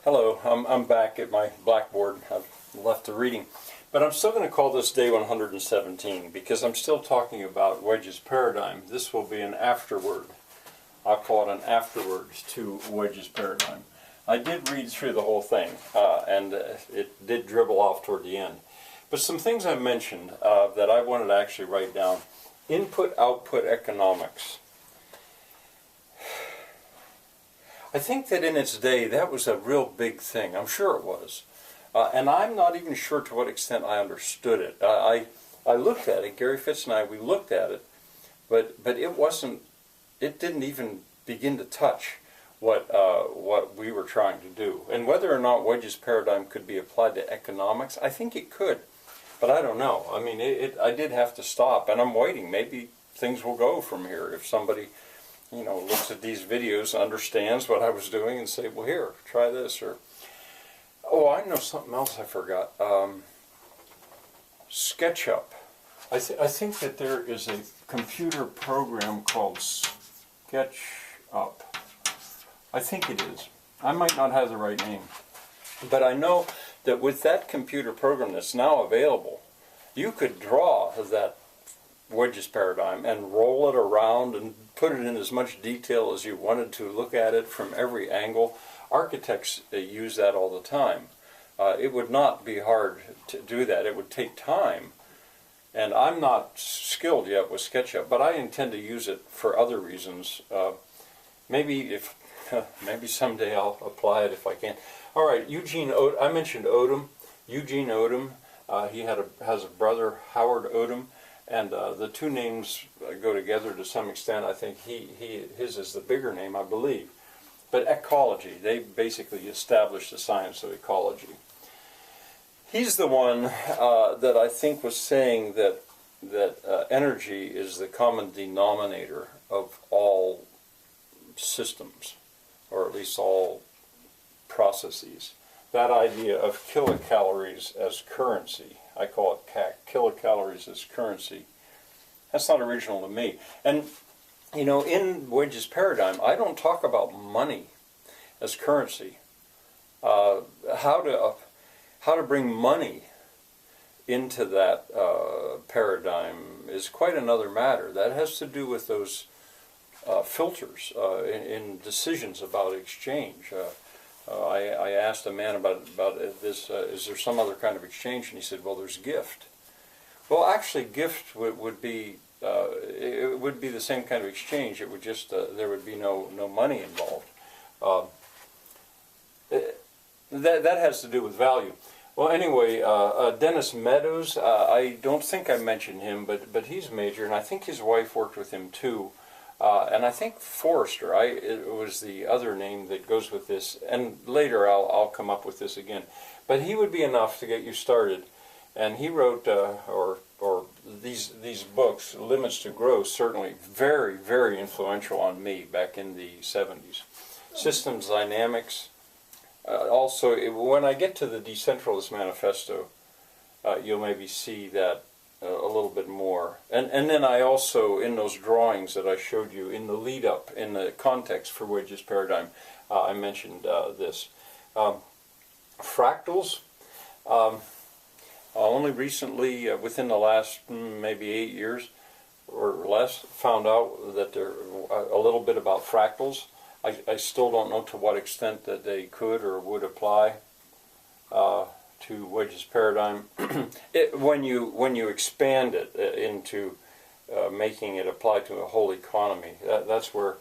Hello, I'm back at my blackboard. I've left the reading. But I'm still going to call this day 117 because I'm still talking about Wedge's paradigm. This will be an afterword. I'll call it an afterwards to Wedge's paradigm. I did read through the whole thing, and it did dribble off toward the end. But some things I mentioned that I wanted to actually write down. Input-output economics. I think that in its day that was a real big thing. I'm sure it was. And I'm not even sure to what extent I understood it. I looked at it, Gary Fitz and I, we looked at it, but it didn't even begin to touch what we were trying to do. And whether or not Wedge's paradigm could be applied to economics, I think it could. But I don't know. I mean, I did have to stop, and I'm waiting. Maybe things will go from here if somebody looks at these videos, understands what I was doing, and say, well, here, try this, or, oh, I know something else I forgot. SketchUp. I think that there is a computer program called SketchUp. I think it is. I might not have the right name. But I know that with that computer program that's now available, you could draw that Wedge's paradigm and roll it around and put it in as much detail as you wanted to, look at it from every angle. Architects use that all the time. It would not be hard to do that. It would take time. And I'm not skilled yet with SketchUp, but I intend to use it for other reasons. Maybe someday I'll apply it if I can. All right, I mentioned Odom. Eugene Odom. He has a brother, Howard Odom. And the two names go together to some extent. I think his is the bigger name, I believe. But ecology, they basically established the science of ecology. He's the one that I think was saying that energy is the common denominator of all systems, or at least all processes. That idea of kilocalories as currency. I call it kilocalories as currency. That's not original to me. And, in Wedge's paradigm, I don't talk about money as currency. How to bring money into that paradigm is quite another matter. That has to do with those filters in decisions about exchange. I asked a man about this, is there some other kind of exchange? And he said, well, there's gift. Well, actually, gift would be the same kind of exchange. It would just, there would be no money involved. That has to do with value. Well, anyway, Dennis Meadows, I don't think I mentioned him, but he's major, and I think his wife worked with him too. And I think Forrester, it was the other name that goes with this, and later I'll come up with this again. But he would be enough to get you started. And he wrote, or these books, Limits to Growth, certainly very, very influential on me back in the 70s. Systems Dynamics. Also, when I get to the Decentralist Manifesto, you'll maybe see that a little bit more. And then I also, in those drawings that I showed you, in the lead-up, in the context for Wedge's paradigm, I mentioned this. Fractals. Only recently, within the last maybe 8 years or less, found out that there a little bit about fractals. I still don't know to what extent that they could or would apply to Wedge's paradigm. When you expand it into making it apply to a whole economy, that's where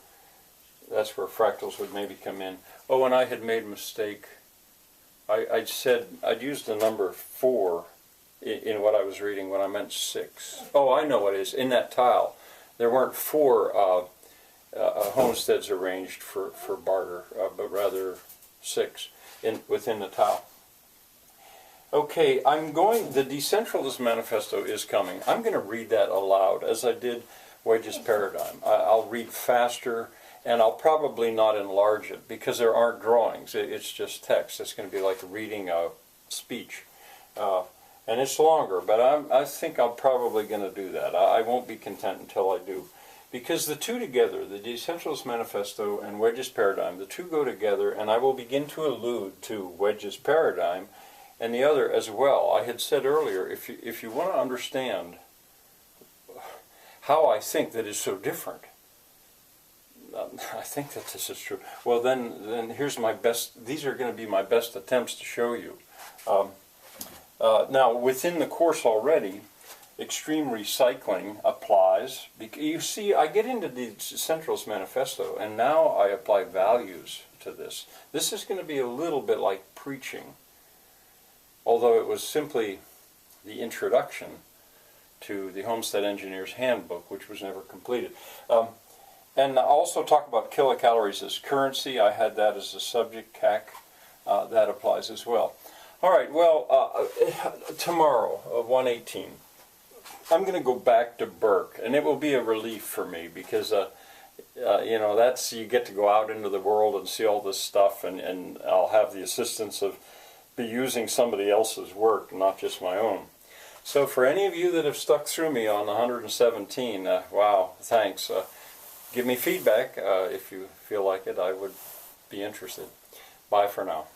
fractals would maybe come in. Oh, and I had made a mistake. I'd used the number 4 in what I was reading when I meant 6. Oh, I know what it is. In that tile, there weren't 4 homesteads arranged for barter, but rather 6 within the tile. Okay, the Decentralist Manifesto is coming. I'm going to read that aloud, as I did Wedge's paradigm. I'll read faster, and I'll probably not enlarge it, because there aren't drawings. It's just text. It's going to be like reading a speech. And it's longer, but I think I'm probably going to do that. I won't be content until I do. because the two together, the Decentralist Manifesto and Wedge's paradigm, the two go together, and I will begin to allude to Wedge's paradigm and the other as well. I had said earlier, if you want to understand how I think that is so different, I think that this is true. Well, then here's my best. These are going to be my best attempts to show you. Now, within the course already, extreme recycling applies. You see, I get into the Centralist Manifesto, and now I apply values to this. This is going to be a little bit like preaching, although it was simply the introduction to the Homestead Engineer's Handbook, which was never completed. And I'll also talk about kilocalories as currency. I had that as a subject, CAC. That applies as well. All right, well, tomorrow, 118, I'm going to go back to Burke, and it will be a relief for me because, you know, that's, you get to go out into the world and see all this stuff, and I'll have the assistance of be using somebody else's work, not just my own. So for any of you that have stuck through me on 117, wow, thanks. Give me feedback if you feel like it. I would be interested. Bye for now.